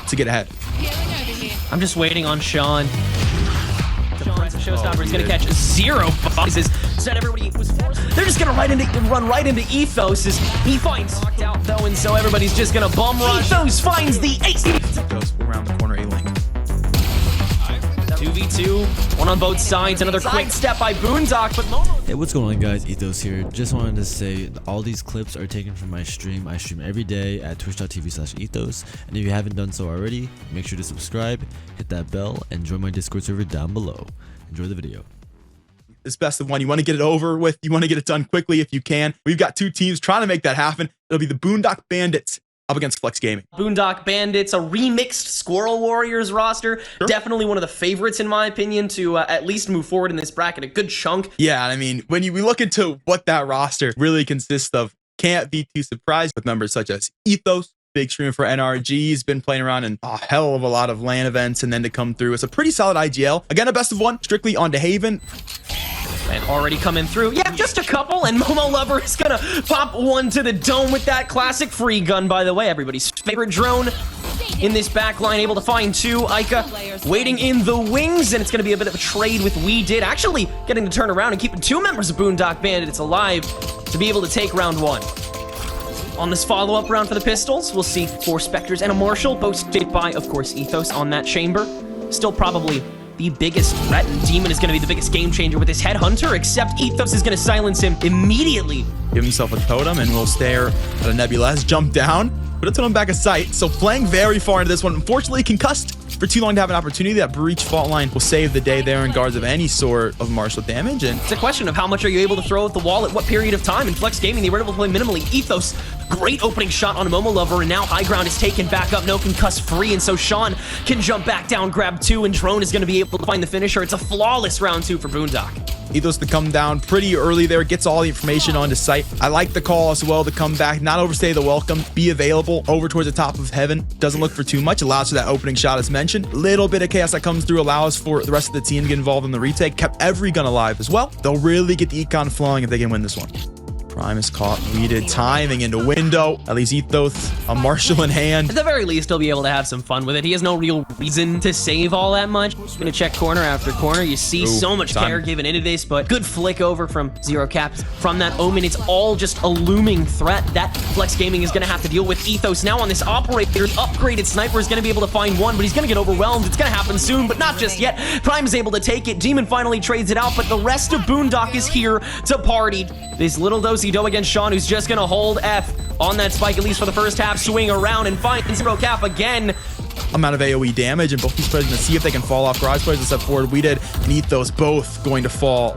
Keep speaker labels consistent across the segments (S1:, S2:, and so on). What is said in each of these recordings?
S1: to get ahead.
S2: I'm just waiting on Sean. Showstopper is going to catch 0 boxes. Instead, everybody was forced. They're just going to run right into Ethos. He finds knocked out though, and so everybody's just going to bum rush. Ethos finds the ace.
S1: Goes around the corner, A-Link.
S2: 2v2, one on both sides. Another quick step by Boondock, but Momo.
S3: Hey, what's going on, guys? Ethos here. Just wanted to say all these clips are taken from my stream. I stream every day at twitch.tv/ethos. And if you haven't done so already, make sure to subscribe, hit that bell, and join my Discord server down below. Enjoy the video.
S1: It's best of one. You want to get it over with. You want to get it done quickly if you can. We've got two teams trying to make that happen. It'll be the Boondock Bandits up against Flex Gaming.
S2: Boondock Bandits, a remixed Squirrel Warriors roster. Sure. Definitely one of the favorites, in my opinion, to at least move forward in this bracket. A good chunk.
S1: Yeah, I mean, when we look into what that roster really consists of, can't be too surprised with members such as Ethos, big streamer for NRG. He's been playing around in a hell of a lot of LAN events, and then to come through, it's a pretty solid IGL. Again, a best of one, strictly on to Haven.
S2: And already coming through. Yeah, just a couple, and Momo Lover is gonna pop one to the dome with that classic free gun, by the way. Everybody's favorite drone in this back line, able to find 2. Ica waiting in the wings, and it's gonna be a bit of a trade with We Did. Actually getting to turn around and keeping 2 members of Boondock Bandits alive to be able to take round 1. On this follow-up round for the Pistols, we'll see 4 Spectres and a Marshal, both stayed by, of course, Ethos on that chamber. Still probably the biggest threat, and Demon is going to be the biggest game changer with his Headhunter, except Ethos is going to silence him immediately.
S1: Give himself a totem, and we'll stare at a Nebula. Jump down, put a totem back of sight. So playing very far into this one. Unfortunately, concussed for too long to have an opportunity. That breach fault line will save the day there in guards of any sort of martial damage. And
S2: it's a question of how much are you able to throw at the wall at what period of time. In Flex Gaming, they were able to play minimally. Ethos, great opening shot on a Momo Lover, and now high ground is taken back up. No concuss free, and so Sean can jump back down, grab 2, and Drone is going to be able to find the finisher. It's a flawless round 2 for Boondock.
S1: Ethos to come down pretty early there, gets all the information onto site. I like the call as well to come back, not overstay the welcome, be available over towards the top of heaven. Doesn't look for too much, allows for that opening shot as mentioned. Little bit of chaos that comes through allows for the rest of the team to get involved in the retake. Kept every gun alive as well. They'll really get the econ flowing if they can win this one. Prime is caught. We did timing into window. At least Ethos, a Marshal in hand.
S2: At the very least, he'll be able to have some fun with it. He has no real reason to save all that much. Gonna check corner after corner. You see so much care given into this, but good flick over from Zero Cap. From that Omen, it's all just a looming threat that Flex Gaming is gonna have to deal with. Ethos now on this operator. Upgraded sniper is gonna be able to find one, but he's gonna get overwhelmed. It's gonna happen soon, but not just yet. Prime is able to take it. Demon finally trades it out, but the rest of Boondock is here to party. This little do against Sean, who's just gonna hold F on that spike, at least for the first half, swing around and find Zero Cap again.
S1: Amount of AoE damage, and both these players are gonna see if they can fall off. Garage players will step forward. We Did and Ethos both going to fall.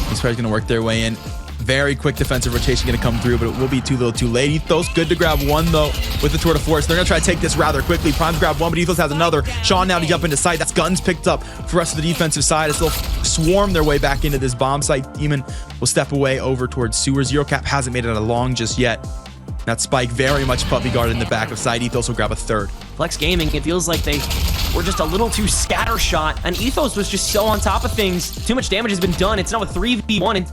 S1: These players are gonna work their way in. Very quick defensive rotation gonna come through, but it will be too little too late. Ethos good to grab 1 though with the Tour de Force. They're gonna try to take this rather quickly. Prime's grab 1, but Ethos has another. Sean now to jump into sight. That's guns picked up for the rest of the defensive side as they'll swarm their way back into this bomb site. Demon will step away over towards Sewer. Zero Cap hasn't made it along just yet. That spike very much puppy guarded in the back of side. Ethos will grab a 3rd.
S2: Flex Gaming, it feels like they were just a little too scattershot, and Ethos was just so on top of things. Too much damage has been done. It's now a 3v1, and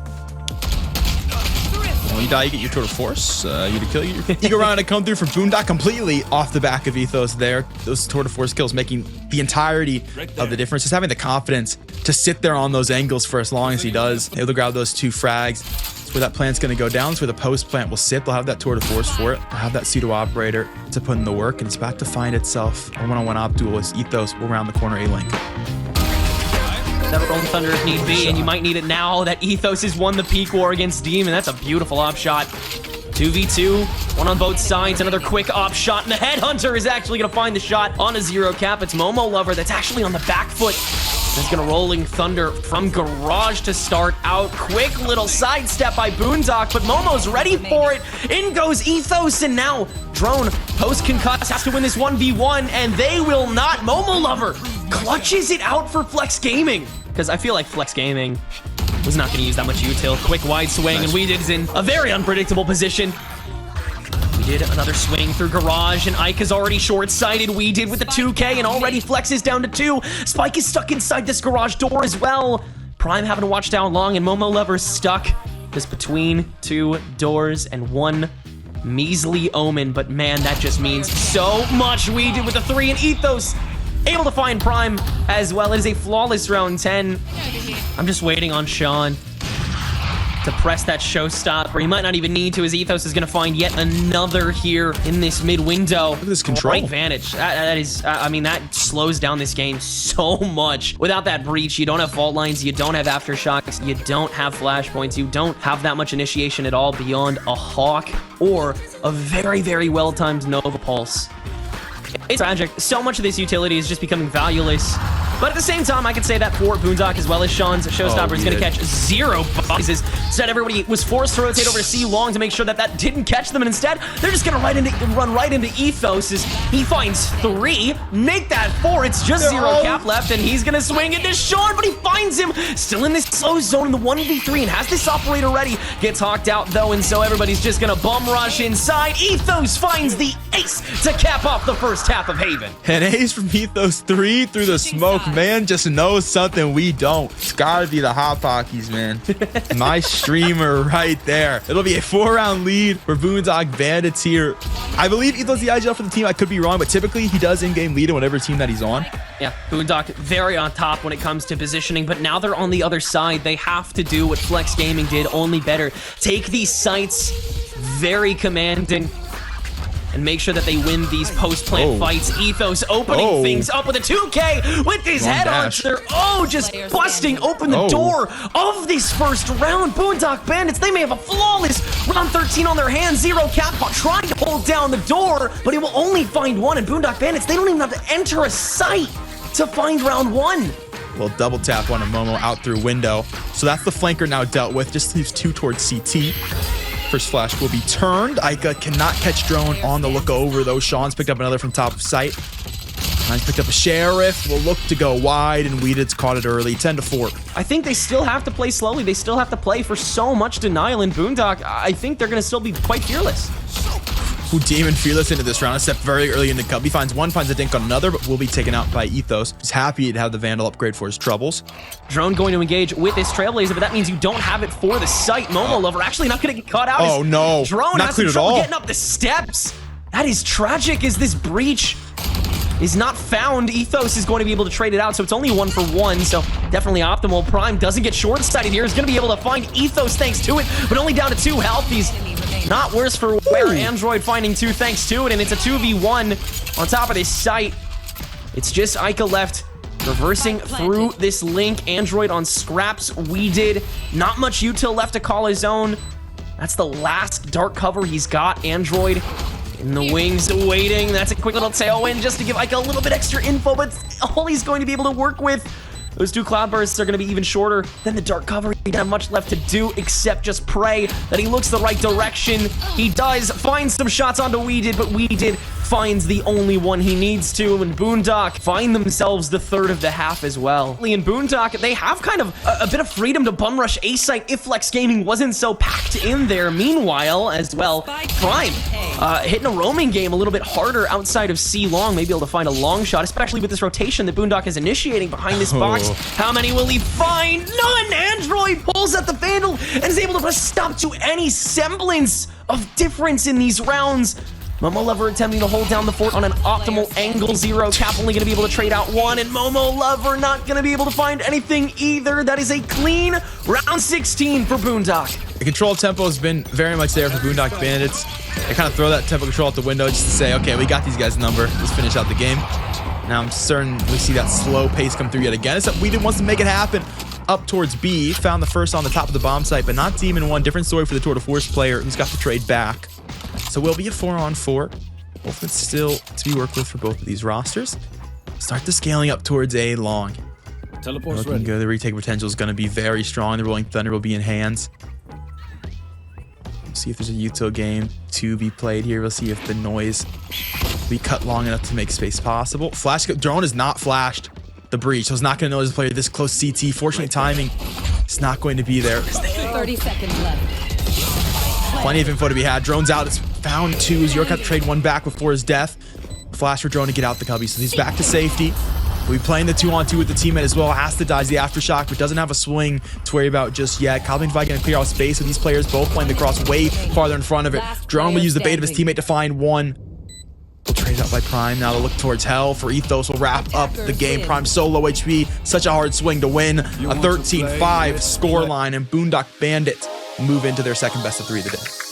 S1: when you die, you get your Tour de Force. You to kill you. You go around and come through for Boondock completely off the back of Ethos there. Those Tour de Force kills making the entirety of the difference. Just having the confidence to sit there on those angles for as long as he does. Able to grab those 2 frags. That's where that plant's going to go down. That's where the post plant will sit. They'll have that Tour de Force for it. They'll have that pseudo operator to put in the work, and it's about to find itself a one-on-one op duel as Ethos will round the corner A-Link.
S2: Never roll the thunder if need be, and you might need it now that Ethos has won the peak war against Demon. That's a beautiful op shot. 2v2, one on both sides, another quick op shot, and the Headhunter is actually going to find the shot on a Zero Cap. It's Momo Lover that's actually on the back foot. He's going to Rolling Thunder from Garage to start out. Quick little sidestep by Boondock, but Momo's ready for it. In goes Ethos, and now Drone, post-concuss, has to win this 1v1, and they will not. Momo Lover clutches it out for Flex Gaming, because I feel like Flex Gaming was not going to use that much util. Quick wide swing, and We Did is in a very unpredictable position. We Did another swing through Garage, and Ike is already short-sighted. We Did with the 2K, and already Flex is down to 2. Spike is stuck inside this Garage door as well. Prime having to watch down long, and Momo Lover's stuck just between 2 doors and 1 measly omen, but man, that just means so much. We did with the 3 and ethos. Able to find Prime as well. It is a flawless round 10. I'm just waiting on Sean to press that showstopper. He might not even need to, as ethos is going to find yet another here in this mid window.
S1: Look at this control.
S2: Right vantage. That is, I mean, that slows down this game so much. Without that breach, you don't have fault lines, you don't have aftershocks, you don't have flashpoints, you don't have that much initiation at all beyond a Hawk or a very, very well-timed Nova Pulse. It's tragic. So much of this utility is just becoming valueless. But at the same time, I could say that for Boondock as well as Sean's showstopper is going to catch 0 bodies. Instead, everybody was forced to rotate over to C long to make sure that that didn't catch them. And instead, they're just going to run right into ethos as he finds 3. Make that 4. It's just 0 cap left, and he's going to swing into Sean, but he finds him still in this slow zone in the 1v3 and has this operator ready. Gets hawked out, though, and so everybody's just going to bum rush inside. Ethos finds the ace to cap off the first half of Haven.
S1: An ace from ethos 3 through the smoke. Man just knows something we don't. It's gotta be the Hot Pockies, man. My streamer right there. It'll be a 4-round lead for Boondock Bandits here. I believe ethos the IGL for the team. I could be wrong, but typically he does in-game lead in whatever team that he's on.
S2: Yeah, Boondock very on top when it comes to positioning, but now they're on the other side. They have to do what Flex Gaming did, only better. Take these sites very commanding and make sure that they win these post-plant fights. Ethos opening things up with a 2K with his head on there. Just busting open the door of this first round. Boondock Bandits, they may have a flawless round 13 on their hands. 0 cap trying to hold down the door, but he will only find 1. And Boondock Bandits, they don't even have to enter a site to find round 1.
S1: Well, double tap on a Momo out through window. So that's the flanker now dealt with. Just leaves 2 towards CT. First flash will be turned. Ica cannot catch drone on the look over, though. Sean's picked up another from top of sight. Nice picked up a sheriff. Will look to go wide, and Weeded's caught it early. 10-4.
S2: I think they still have to play slowly. They still have to play for so much denial in Boondock. I think they're going to still be quite fearless.
S1: Who Demon fearless into this round, except very early in the cup. He finds 1, finds a dink on another, but will be taken out by ethos. He's happy to have the Vandal upgrade for his troubles.
S2: Drone going to engage with this Trailblazer, but that means you don't have it for the site. Momo Lover actually not going to get caught out.
S1: Oh no,
S2: Drone
S1: not
S2: has
S1: cleared
S2: some
S1: at
S2: trouble
S1: all.
S2: getting up the steps. That is tragic as this breach is not found. Ethos is going to be able to trade it out, so it's only 1 for 1, so definitely optimal. Prime doesn't get short-sighted here. He's going to be able to find ethos thanks to it, but only down to 2 health. He's not worse for wear. Android finding 2 thanks to it, and it's a 2v1 on top of this site. It's just Ica left, reversing through this link. Android on scraps. We did not much util left to call his own. That's the last dark cover he's got. Android in the wings waiting. That's a quick little tailwind just to give Ica a little bit extra info, but all he's going to be able to work with. Those 2 cloud bursts are going to be even shorter than the dark cover. He doesn't have much left to do except just pray that he looks the right direction. He does find some shots onto Weeded, but Weeded finds the only one he needs to, and Boondock find themselves the 3rd of the half as well. In Boondock, they have kind of a bit of freedom to bum rush A site if Flex Gaming wasn't so packed in there. Meanwhile, as well, Prime hitting a roaming game a little bit harder outside of C long, maybe able to find a long shot, especially with this rotation that Boondock is initiating behind this box. How many will he find? None! Android pulls at the Vandal and is able to put a stop to any semblance of difference in these rounds. Momo Lover attempting to hold down the fort on an optimal angle. 0 cap only going to be able to trade out 1, and Momo Lover not going to be able to find anything either. That is a clean round 16 for Boondock.
S1: The control tempo has been very much there for Boondock Bandits. They kind of throw that tempo control out the window just to say, okay, we got these guys' number. Let's finish out the game. Now I'm certain we see that slow pace come through yet again. Except Weeded wants to make it happen. Up towards B, found the first on the top of the bomb site, but not Demon 1. Different story for the Tour de Force player who's got the trade back. So we'll be a 4-on-4. Wolfman's still to be worked with for both of these rosters. Start the scaling up towards A long.
S4: Teleport's
S1: Looking
S4: ready.
S1: good. The retake potential is going to be very strong. The Rolling Thunder will be in hands. We'll see if there's a util game to be played here. We'll see if the noise will be cut long enough to make space possible. Flash drone is not flashed. The breach, so it's not going to notice a player this close CT. Fortunately, timing is not going to be there.
S5: 30 seconds left.
S1: Plenty of info to be had. Drone's out. It's found 2. York had to trade 1 back before his death. Flash for drone to get out the cubby, so he's back to safety. We'll be playing the 2-on-2 with the teammate as well. Has to dodge the aftershock, but doesn't have a swing to worry about just yet. Calvin Fight going to clear out space with these players both playing the cross way farther in front of it. Drone will use the bait of his teammate to find one. Will trade out by Prime. Now they'll look towards Hell for Ethos. Will wrap up the game. Prime so low HP. Such a hard swing to win. A 13-5 scoreline, and Boondock Bandits move into their second best of 3 of the day.